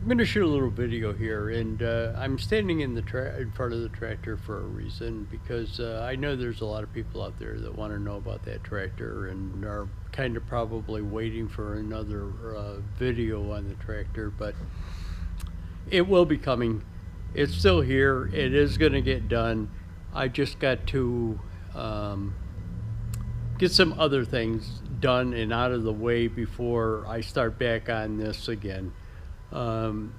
I'm going to shoot a little video here, and I'm standing in front of the tractor for a reason, because I know there's a lot of people out there that want to know about that tractor and are kind of probably waiting for another video on the tractor, but it will be coming. It's still here. It is going to get done. I just got to get some other things done and out of the way before I start back on this again. The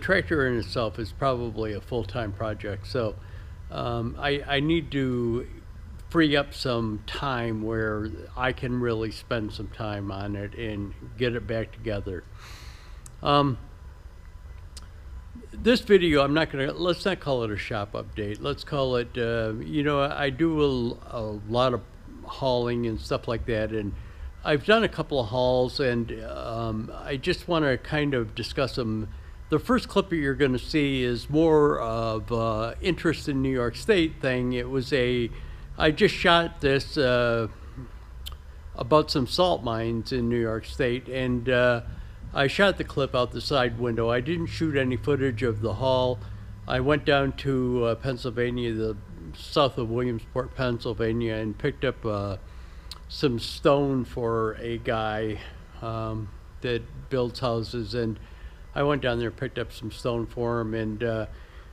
tractor in itself is probably a full-time project, so I need to free up some time where I can really spend some time on it and get it back together. This video, let's not call it a shop update. Let's call it, you know, I do a lot of hauling and stuff like that, and I've done a couple of hauls, and I just want to kind of discuss them. The first clip that you're going to see is more of interest in New York State thing. I just shot this about some salt mines in New York State, and I shot the clip out the side window. I didn't shoot any footage of the haul. I went down to Pennsylvania, the south of Williamsport, Pennsylvania, and picked up some stone for a guy that builds houses, and I went down there and picked up some stone for him, and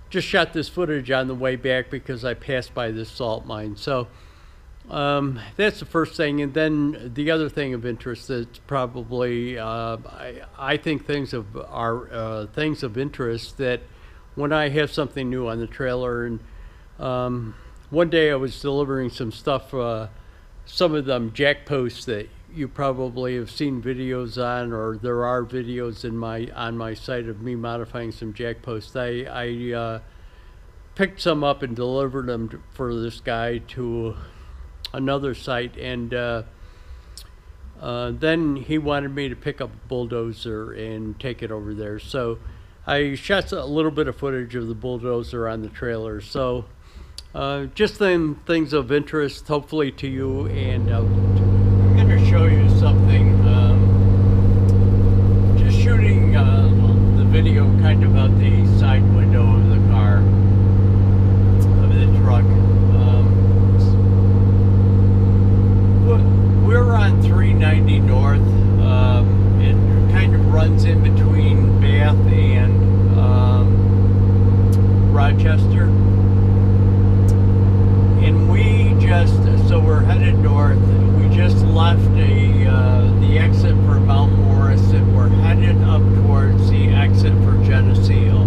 just shot this footage on the way back because I passed by this salt mine. So that's the first thing. And then the other thing of interest that's probably I think things are things of interest that when I have something new on the trailer. And one day I was delivering some stuff, some of them jack posts that you probably have seen videos on, or there are videos on my site of me modifying some jack posts. I picked some up and delivered them for this guy to another site, and then he wanted me to pick up a bulldozer and take it over there. So I shot a little bit of footage of the bulldozer on the trailer. So just things of interest, hopefully to you. And I'm going to show you something. Just shooting the video kind of out the side window of the car, of the truck. We're on 390 North. It kind of runs in between Bath and Rochester. And so we're headed north. We just left the exit for Mount Morris, and we're headed up towards the exit for Geneseo.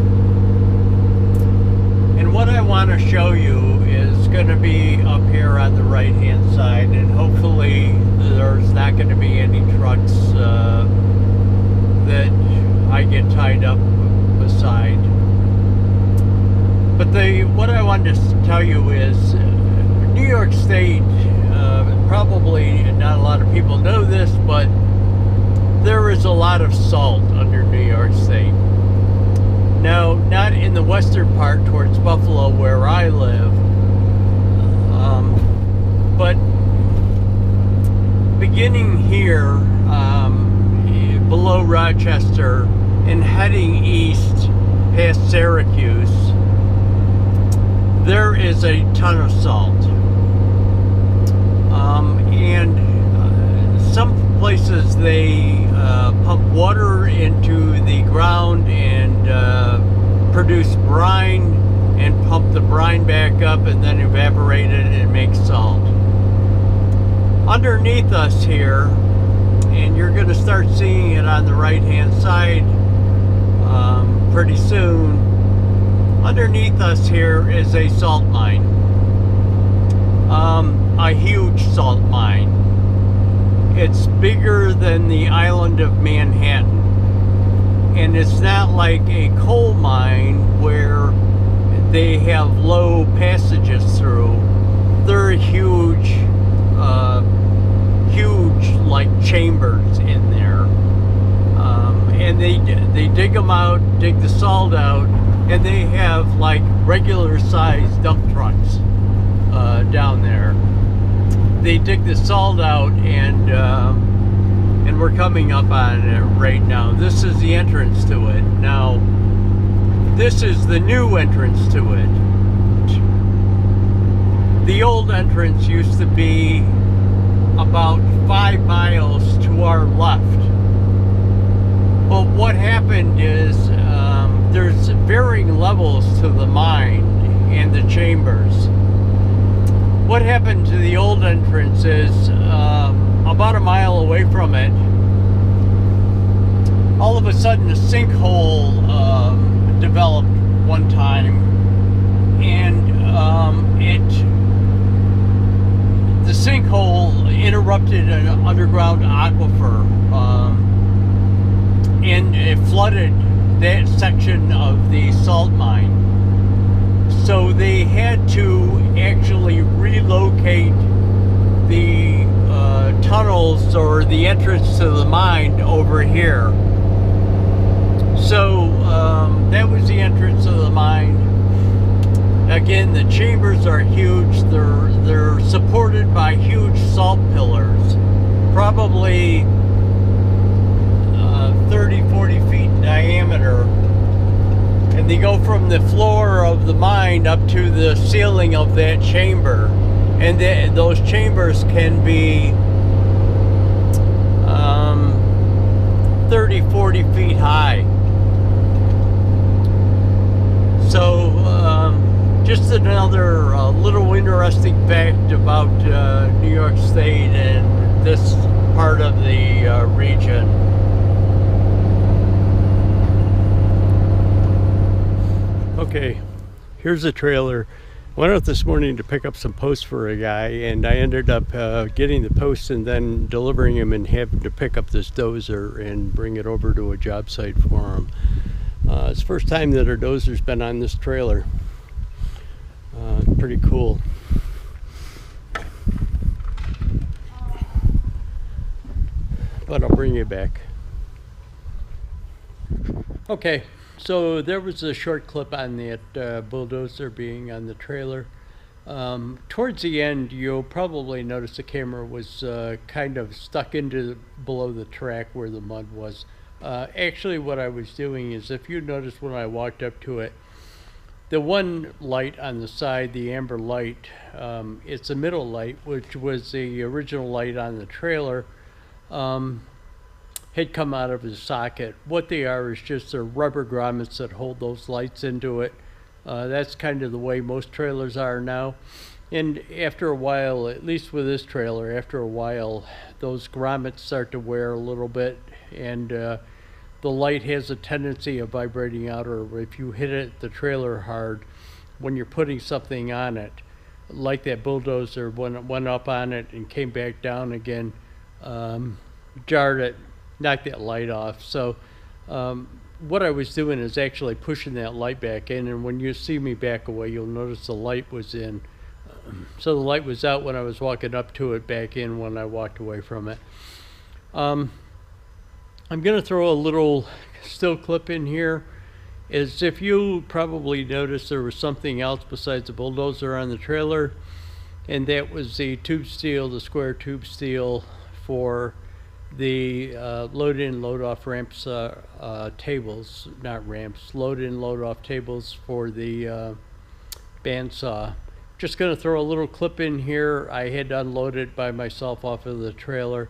And what I want to show you is going to be up here on the right hand side, and hopefully there's not going to be any trucks that I get tied up beside. But what I wanted to tell you is New York State, probably not a lot of people know this, but there is a lot of salt under New York State. Now, not in the western part towards Buffalo where I live, but beginning here below Rochester and heading east past Syracuse, there is a ton of salt. And some places they pump water into the ground and produce brine and pump the brine back up and then evaporate it and make salt. Underneath us here, and you're going to start seeing it on the right hand side pretty soon, underneath us here is a salt mine. A huge salt mine. It's bigger than the island of Manhattan. And it's not like a coal mine where they have low passages through. They're huge, like chambers in there. And they dig them out, dig the salt out, and they have like regular sized dump trucks down there. They dig the salt out, and and we're coming up on it right now. This is the entrance to it. Now, this is the new entrance to it. The old entrance used to be about 5 miles to our left. But what happened is there's varying levels to the mine and the chambers. What happened to the old entrance is about a mile away from it, all of a sudden a sinkhole developed one time, and the sinkhole interrupted an underground aquifer, and it flooded that section of the salt mine. So they had to actually relocate the tunnels or the entrance to the mine over here. So that was the entrance of the mine. Again, the chambers are huge. They're supported by huge salt pillars, probably 30-40 feet in diameter, and they go from the floor of the mine up to the ceiling of that chamber, and those chambers can be 30-40 feet high. So just another little interesting fact about New York State and this part of the region. Okay, here's a trailer. I went out this morning to pick up some posts for a guy, and I ended up getting the posts and then delivering them and having to pick up this dozer and bring it over to a job site for him. It's the first time that our dozer's been on this trailer. Pretty cool. But I'll bring you back. Okay, so there was a short clip on that bulldozer being on the trailer. Towards the end, you'll probably notice the camera was kind of stuck into below the track where the mud was. Actually, what I was doing is, if you notice when I walked up to it, the one light on the side, the amber light, it's a middle light, which was the original light on the trailer, had come out of the socket. What they are is just the rubber grommets that hold those lights into it. That's kind of the way most trailers are now. And after a while, at least with this trailer, after a while, those grommets start to wear a little bit, and the light has a tendency of vibrating out, or if you hit it, the trailer hard, when you're putting something on it, like that bulldozer, when it went up on it and came back down again, jarred it, knocked that light off. So what I was doing is actually pushing that light back in, and when you see me back away, you'll notice the light was in. So the light was out when I was walking up to it, back in when I walked away from it. I'm going to throw a little still clip in here. As if you probably noticed, there was something else besides the bulldozer on the trailer, and that was the tube steel, the square tube steel for the load in, load off ramps, tables, not ramps, load in, load off tables for the bandsaw. Just going to throw a little clip in here. I had to unload it by myself off of the trailer.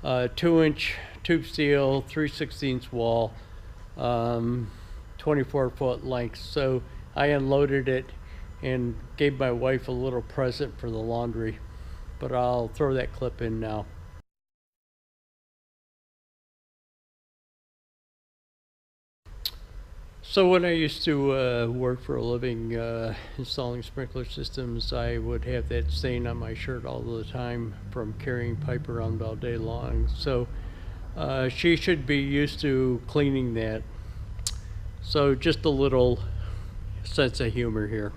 2-inch tube steel, 3/16 wall, 24-foot length. So I unloaded it and gave my wife a little present for the laundry. But I'll throw that clip in now. So when I used to work for a living installing sprinkler systems, I would have that stain on my shirt all the time from carrying pipe around all day long. So she should be used to cleaning that. So just a little sense of humor here.